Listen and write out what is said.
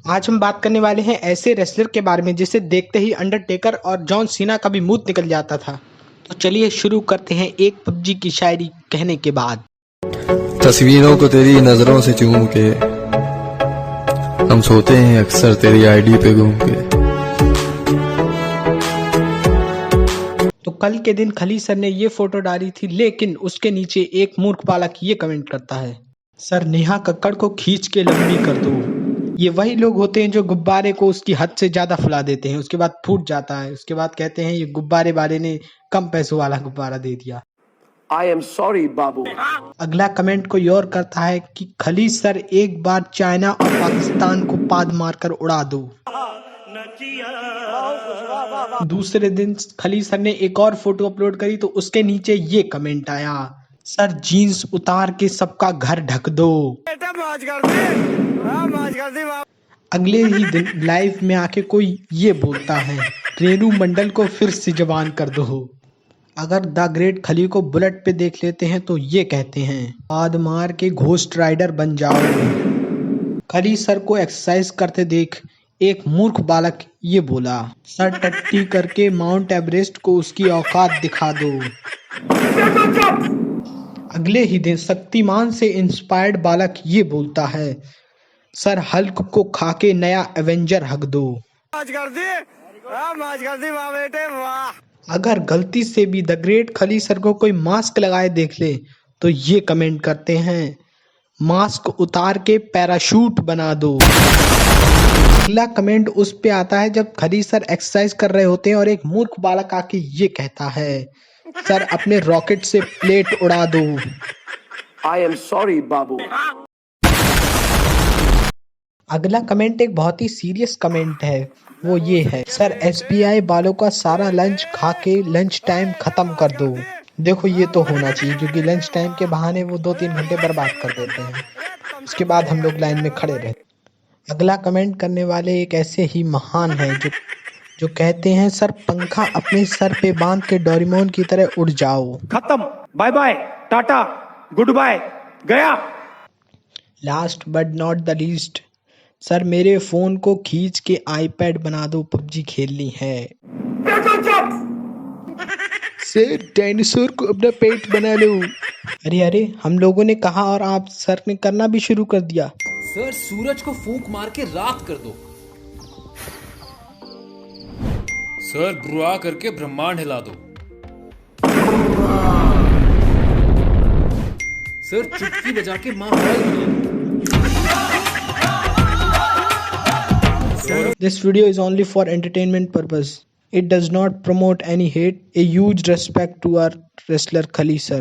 आज हम बात करने वाले हैं ऐसे रेसलर के बारे में जिसे देखते ही अंडरटेकर और जॉन सीना का भी मुंह निकल जाता था। तो चलिए शुरू करते हैं एक पबजी की शायरी कहने के बाद। तस्वीरों को तेरी नजरों से चूम के हम सोते हैं अक्सर तेरी आईडी पे घूम के। तो कल के दिन खली सर ने ये फोटो डाली थी, लेकिन उसके नीचे एक मूर्ख बालक ये कमेंट करता है, सर नेहा कक्कड़ को खींच के लंबी कर दो। ये वही लोग होते हैं जो गुब्बारे को उसकी हद से ज्यादा फुला देते हैं, उसके बाद फूट जाता है, उसके बाद कहते हैं ये गुब्बारे वाले ने कम पैसों वाला गुब्बारा दे दिया। I am sorry, बाबू। अगला कमेंट कोई और करता है कि खली सर एक बार चाइना और पाकिस्तान को पाद मारकर उड़ा दो। दूसरे दिन खली सर ने एक और फोटो अपलोड करी तो उसके नीचे ये कमेंट आया, सर जीन्स उतार के सबका घर ढक दो। अगले ही दिन लाइव में आके कोई ये बोलता है, रेणु मंडल को फिर से जवान कर दो। अगर द ग्रेट खली को बुलेट पे देख लेते हैं तो ये कहते हैं, पाद मार के घोस्ट राइडर बन जाओ। खली सर को एक्सरसाइज करते देख एक मूर्ख बालक ये बोला, सर टट्टी करके माउंट एवरेस्ट को उसकी औकात दिखा दो। अगले ही दिन शक्तिमान से इंस्पायर्ड बालक ये बोलता है, सर हल्क को खाके नया एवेंजर हक दो। अगर गलती से भी द ग्रेट खली सर को कोई मास्क लगाए देख ले तो ये कमेंट करते हैं, मास्क उतार के पैराशूट बना दो। अगला कमेंट उस पे आता है जब खली सर एक्सरसाइज कर रहे होते हैं और एक मूर्ख बालक आके ये कहता है, सर अपने रॉकेट से प्लेट उड़ा दो। I am sorry, बाबू। अगला कमेंट एक बहुत ही सीरियस कमेंट है, वो ये है, सर SBI वालों का सारा लंच खा के लंच टाइम खत्म कर दो। देखो ये तो होना चाहिए क्योंकि लंच टाइम के बहाने वो 2-3 घंटे बर्बाद कर देते हैं, उसके बाद हम लोग लाइन में खड़े रहे। अगला कमेंट करने वाले एक ऐसे ही महान है जो कहते हैं, सर पंखा अपने सर पे बांध के डोरेमोन की तरह उड़ जाओ। खत्म, bye bye, tata, goodbye, गया। Last but not the least, sir मेरे फोन को खींच के आईपैड बना दो, पबजी खेलनी है। सर डायनासोर को अपना पेट बना लो। अरे हम लोगों ने कहा और आप सर ने करना भी शुरू कर दिया। सर सूरज को फूंक मार के रात कर दो। सर ब्रुआ करके ब्रह्मांड हिला दो। सर चुटकी बजा के माहौल बना दो। This video is only for entertainment purpose. It does not promote any hate. A huge respect to our wrestler Khali sir.